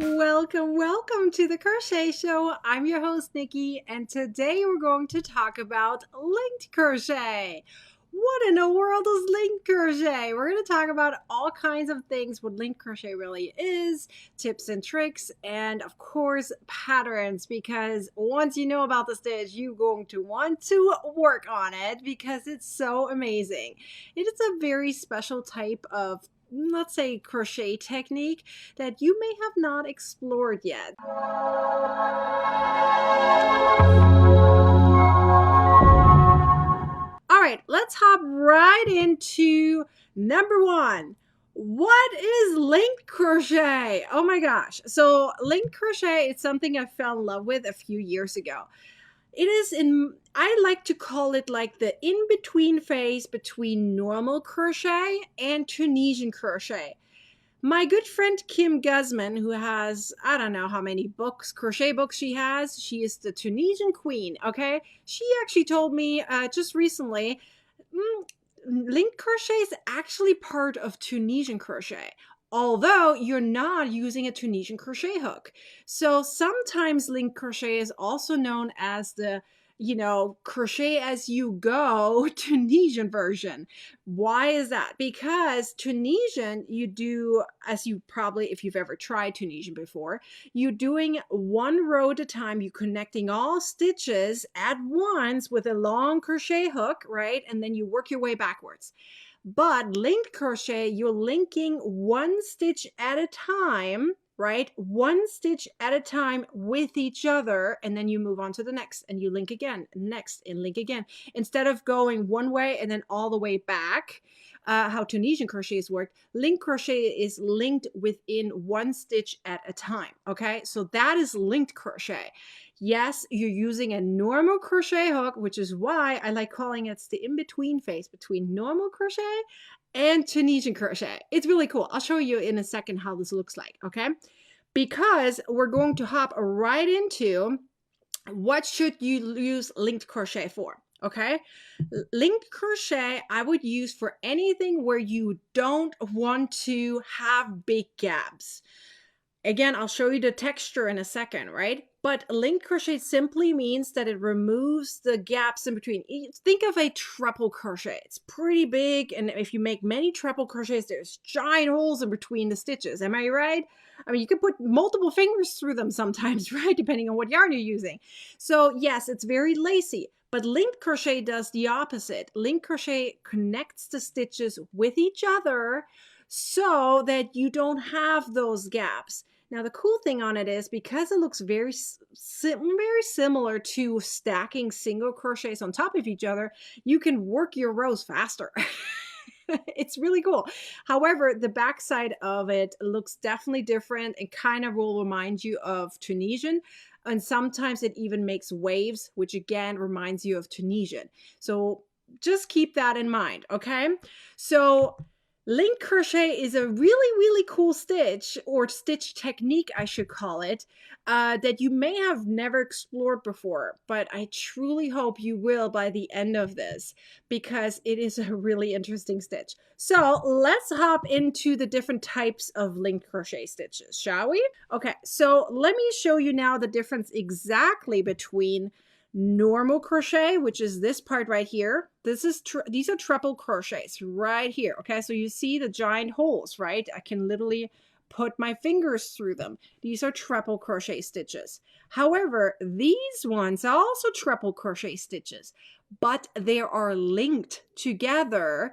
Welcome to the Crochet Show. I'm your host, Nikki, and today we're going to talk about linked crochet. What in the world is linked crochet? We're going to talk about all kinds of things, what linked crochet really is, tips and tricks, and of course, patterns, because once you know about the stitch, you're going to want to work on it because it's so amazing. It is a very special type of, let's say, crochet technique that you may have not explored yet. All right, let's hop right into number one. What is linked crochet? Oh my gosh. So linked crochet is something I fell in love with a few years ago. It is I like to call it like the in-between phase between normal crochet and Tunisian crochet. My good friend Kim Guzman, who has, I don't know how many crochet books she has. She is the Tunisian queen, okay? She actually told me just recently, linked crochet is actually part of Tunisian crochet, although you're not using a Tunisian crochet hook. So sometimes linked crochet is also known as the crochet as you go Tunisian version. Why is that? Because Tunisian, you do, as you probably, if you've ever tried Tunisian before, you're doing one row at a time. You're connecting all stitches at once with a long crochet hook, right? And then you work your way backwards. But linked crochet, you're linking one stitch at a time, right? One stitch at a time with each other, and then you move on to the next, and you link again, next, and link again. Instead of going one way and then all the way back, how Tunisian crochets work, linked crochet is linked within one stitch at a time, okay? So that is linked crochet. Yes, you're using a normal crochet hook, which is why I like calling it the in-between phase between normal crochet and Tunisian crochet. It's really cool. I'll show you in a second how this looks like, okay? Because we're going to hop right into what should you use linked crochet for, okay? Linked crochet I would use for anything where you don't want to have big gaps. Again, I'll show you the texture in a second, right? But linked crochet simply means that it removes the gaps in between. Think of a treble crochet. It's pretty big, and if you make many treble crochets, there's giant holes in between the stitches. Am I right? I mean, you can put multiple fingers through them sometimes, right? Depending on what yarn you're using. So yes, it's very lacy. But linked crochet does the opposite. Linked crochet connects the stitches with each other so that you don't have those gaps. Now, the cool thing on it is because it looks very similar to stacking single crochets on top of each other, you can work your rows faster. It's really cool. However, the back side of it looks definitely different and kind of will remind you of Tunisian. And sometimes it even makes waves, which again reminds you of Tunisian. So just keep that in mind, okay? So linked crochet is a really cool stitch, or stitch technique I should call it, that you may have never explored before, but I truly hope you will by the end of this because it is a really interesting stitch. So let's hop into the different types of linked crochet stitches, shall we? Okay, so let me show you now the difference exactly between normal crochet, which is this part right here. These are treble crochets right here. Okay, so you see the giant holes, right? I can literally put my fingers through them. These are treble crochet stitches. However, these ones are also treble crochet stitches, but they are linked together.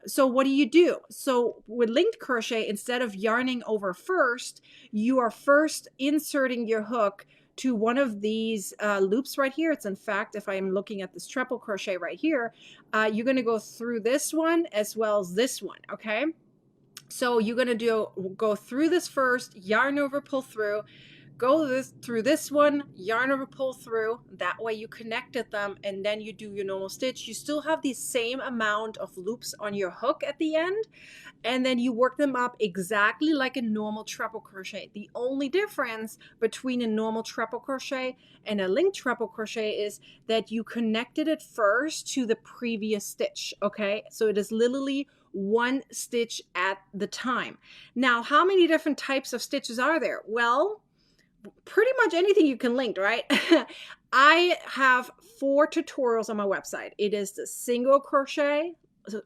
So what do? So with linked crochet, instead of yarning over first, you are first inserting your hook to one of these loops right here. It's in fact, if I'm looking at this treble crochet right here, you're going to go through this one as well as this one, okay? So you're going to go through this first, yarn over, pull through, go through this one, yarn over, pull through. That way you connected them, and then you do your normal stitch. You still have the same amount of loops on your hook at the end, and then you work them up exactly like a normal treble crochet. The only difference between a normal treble crochet and a linked treble crochet is that you connected it first to the previous stitch, okay? So it is literally one stitch at the time. Now, how many different types of stitches are there? Well, pretty much anything you can link, right? I have 4 tutorials on my website. It is the single crochet,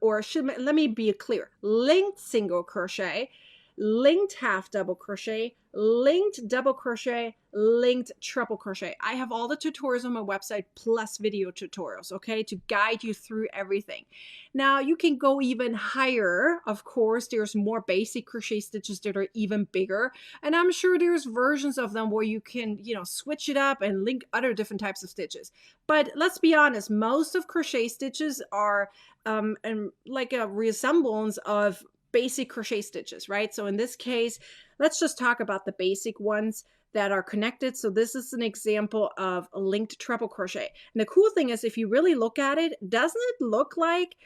or let me be clear, linked single crochet, linked half double crochet, linked double crochet, linked triple crochet. I have all the tutorials on my website plus video tutorials, okay, to guide you through everything. Now you can go even higher. Of course, there's more basic crochet stitches that are even bigger, and I'm sure there's versions of them where you can, switch it up and link other different types of stitches. But let's be honest, most of crochet stitches are and like a resemblance of basic crochet stitches, right? So in this case, let's just talk about the basic ones that are connected. So this is an example of a linked treble crochet. And the cool thing is, if you really look at it, doesn't it look like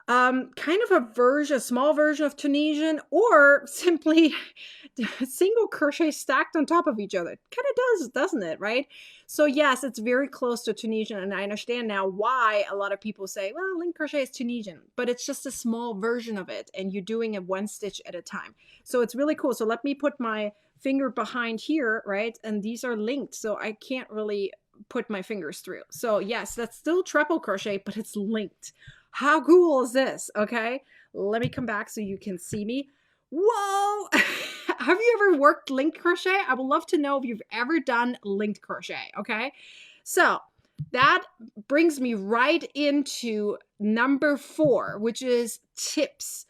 kind of a small version of Tunisian, or simply single crochet stacked on top of each other? Kind of does, doesn't it, right? So yes, it's very close to Tunisian, and I understand now why a lot of people say, well, link crochet is Tunisian, but it's just a small version of it, and you're doing it one stitch at a time. So it's really cool. So let me put my finger behind here, right? And these are linked, so I can't really put my fingers through. So yes, that's still treble crochet, but it's linked. How cool is this? Okay, let me come back so you can see me. Whoa! Have you ever worked linked crochet? I would love to know if you've ever done linked crochet, okay? So that brings me right into number 4, which is tips.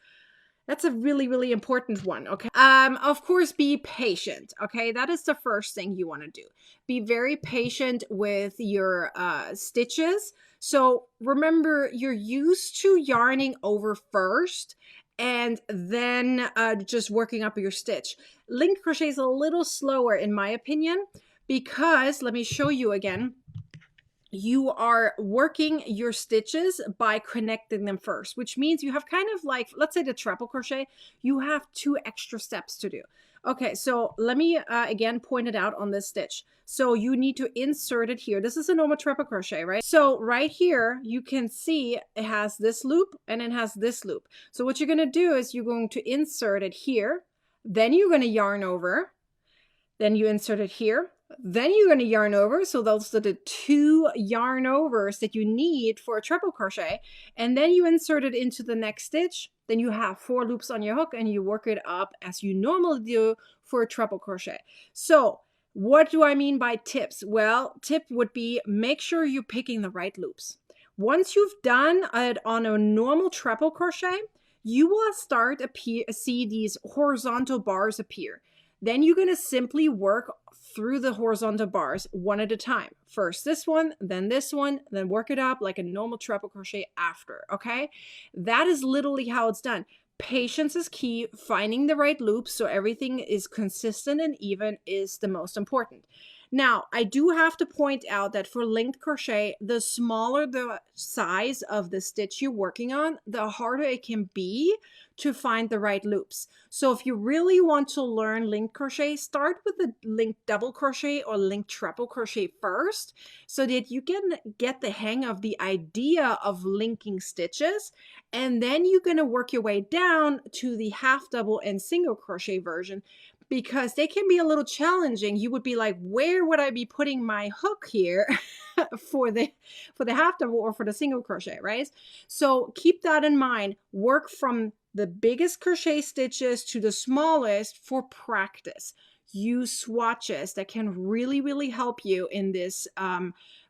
That's a really, really important one, okay? Of course, be patient, okay? That is the first thing you want to do. Be very patient with your stitches. So remember, you're used to yarning over first and then just working up your stitch. Linked crochet is a little slower, in my opinion, because, let me show you again, you are working your stitches by connecting them first, which means you have kind of like, let's say the treble crochet, you have 2 extra steps to do. Okay, so let me again point it out on this stitch. So you need to insert it here. This is a normal treble crochet, right? So right here, you can see it has this loop and it has this loop. So what you're going to do is you're going to insert it here, then you're going to yarn over, then you insert it here, then you're going to yarn over. So those are the 2 yarn overs that you need for a treble crochet. And then you insert it into the next stitch. Then you have 4 loops on your hook and you work it up as you normally do for a treble crochet. So what do I mean by tips? Well, tip would be, make sure you're picking the right loops. Once you've done it on a normal treble crochet, you will start see these horizontal bars appear. Then you're going to simply work through the horizontal bars one at a time. First this one, then work it up like a normal treble crochet after, okay? That is literally how it's done. Patience is key. Finding the right loops so everything is consistent and even is the most important. Now, I do have to point out that for linked crochet, the smaller the size of the stitch you're working on, the harder it can be to find the right loops. So if you really want to learn linked crochet, start with the linked double crochet or linked treble crochet first, so that you can get the hang of the idea of linking stitches. And then you're going to work your way down to the half double and single crochet version, because they can be a little challenging. You would be like, where would I be putting my hook here for the half double or for the single crochet, right? So keep that in mind. Work from the biggest crochet stitches to the smallest for practice. Use swatches that can really, really help you in this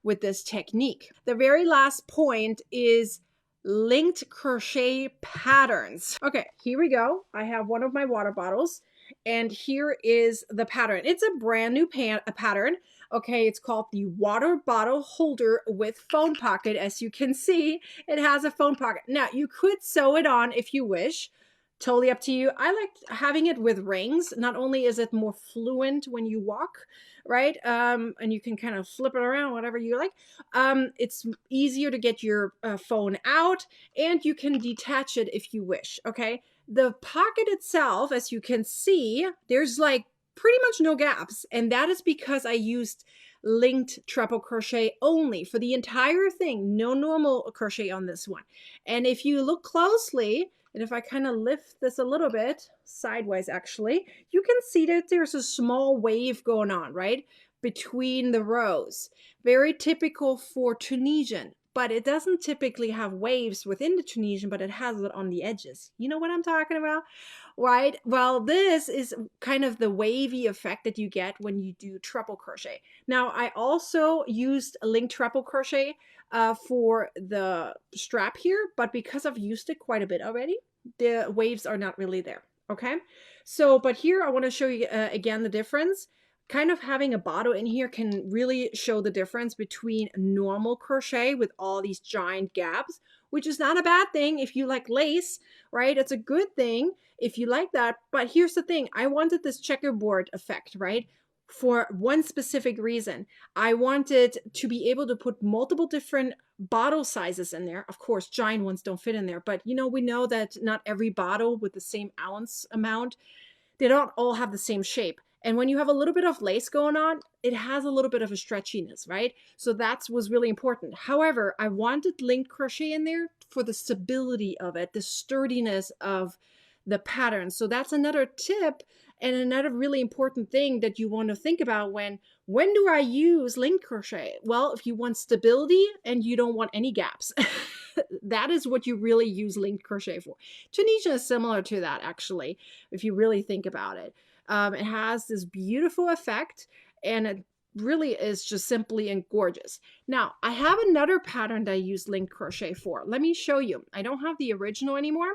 with this technique. The very last point is linked crochet patterns. Okay, here we go. I have one of my water bottles. And here is the pattern. It's a brand new pattern. Okay, it's called the water bottle holder with phone pocket. As you can see, it has a phone pocket. Now, you could sew it on if you wish. Totally up to you. I like having it with rings. Not only is it more fluent when you walk, right? And you can kind of flip it around, whatever you like. It's easier to get your phone out, and you can detach it if you wish, okay? The pocket itself, as you can see, there's like pretty much no gaps. And that is because I used linked treble crochet only for the entire thing. No normal crochet on this one. And if you look closely, And if I kind of lift this a little bit, sideways actually, you can see that there's a small wave going on, right? Between the rows. Very typical for Tunisian, but it doesn't typically have waves within the Tunisian, but it has it on the edges. You know what I'm talking about? Right? Well, this is kind of the wavy effect that you get when you do treble crochet. Now, I also used a linked treble crochet for the strap here, but because I've used it quite a bit already, the waves are not really there. Okay, so but here I want to show you again the difference. Kind of having a bottle in here can really show the difference between normal crochet with all these giant gaps, which is not a bad thing if you like lace, right? It's a good thing if you like that. But here's the thing, I wanted this checkerboard effect, right? For one specific reason. I wanted to be able to put multiple different bottle sizes in there. Of course, giant ones don't fit in there, but you know, we know that not every bottle with the same ounce amount, they don't all have the same shape. And when you have a little bit of lace going on, it has a little bit of a stretchiness, right? So that was really important. However, I wanted linked crochet in there for the stability of it, the sturdiness of the pattern. So that's another tip and another really important thing that you want to think about when do I use linked crochet? Well, if you want stability and you don't want any gaps, that is what you really use linked crochet for. Tunisia is similar to that, actually, if you really think about it. It has this beautiful effect, and it really is just simply and gorgeous. Now, I have another pattern that I use linked crochet for. Let me show you. I don't have the original anymore,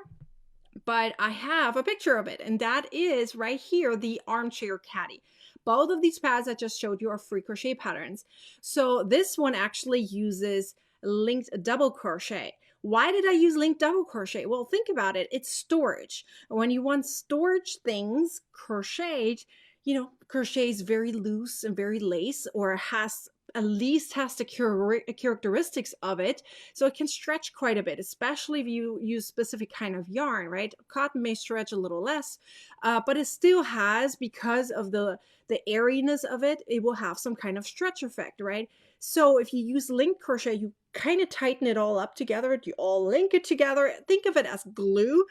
but I have a picture of it, and that is right here, the armchair caddy. Both of these pads I just showed you are free crochet patterns. So this one actually uses linked double crochet. Why did I use linked double crochet? Well, think about it. It's storage. When you want storage things crocheted, you know, crochet is very loose and very lace, or has at least has the characteristics of it, so it can stretch quite a bit, especially if you use specific kind of yarn, right? Cotton may stretch a little less, but it still has, because of the airiness of it, it will have some kind of stretch effect, right? So if you use linked crochet, you kind of tighten it all up together, you all link it together, think of it as glue,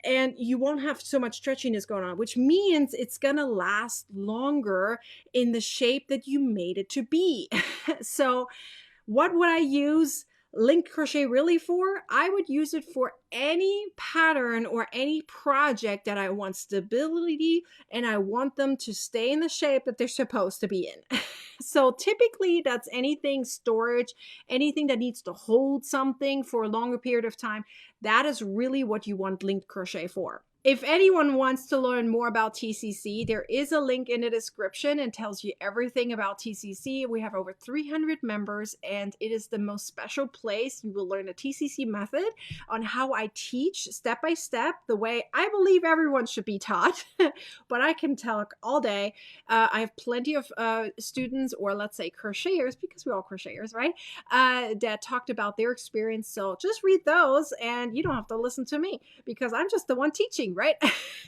and you won't have so much stretchiness going on, which means it's gonna last longer in the shape that you made it to be. So what would I use linked crochet really for? I would use it for any pattern or any project that I want stability and I want them to stay in the shape that they're supposed to be in. So typically that's anything storage, anything that needs to hold something for a longer period of time. That is really what you want linked crochet for. If anyone wants to learn more about TCC, there is a link in the description and tells you everything about TCC. We have over 300 members, and it is the most special place. You will learn the TCC method on how I teach step by step, the way I believe everyone should be taught, but I can talk all day. I have plenty of students, or let's say crocheters, because we're all crocheters, right? That talked about their experience. So just read those and you don't have to listen to me because I'm just the one teaching, right?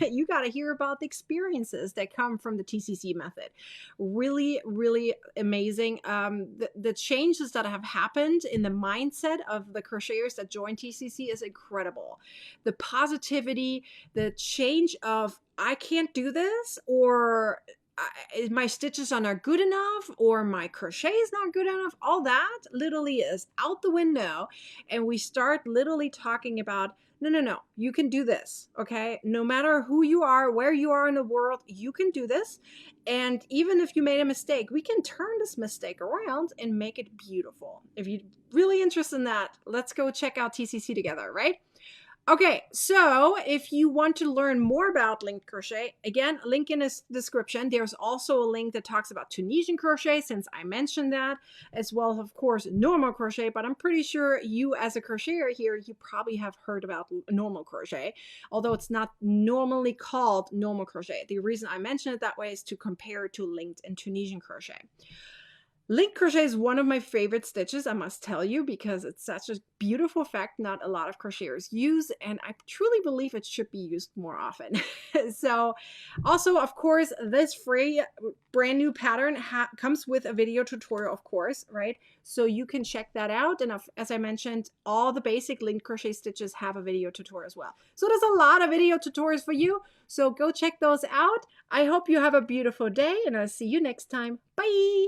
You got to hear about the experiences that come from the TCC method. Really, really amazing. The changes that have happened in the mindset of the crocheters that join TCC is incredible. The positivity, the change of, I can't do this, or my stitches are not good enough, or my crochet is not good enough, all that literally is out the window. And we start literally talking about, no, you can do this, okay? No matter who you are, where you are in the world, you can do this. And even if you made a mistake, we can turn this mistake around and make it beautiful. If you're really interested in that, let's go check out TCC together, right? Okay, so if you want to learn more about linked crochet, again, link in the description. There's also a link that talks about Tunisian crochet, since I mentioned that, as well as, of course, normal crochet, but I'm pretty sure you as a crocheter here, you probably have heard about normal crochet, although it's not normally called normal crochet. The reason I mention it that way is to compare it to linked and Tunisian crochet. Link crochet is one of my favorite stitches, I must tell you, because it's such a beautiful effect not a lot of crocheters use, and I truly believe it should be used more often. So also, of course, this free brand new pattern comes with a video tutorial, of course, right? So you can check that out. And as I mentioned, all the basic link crochet stitches have a video tutorial as well. So there's a lot of video tutorials for you. So go check those out. I hope you have a beautiful day, and I'll see you next time. Bye.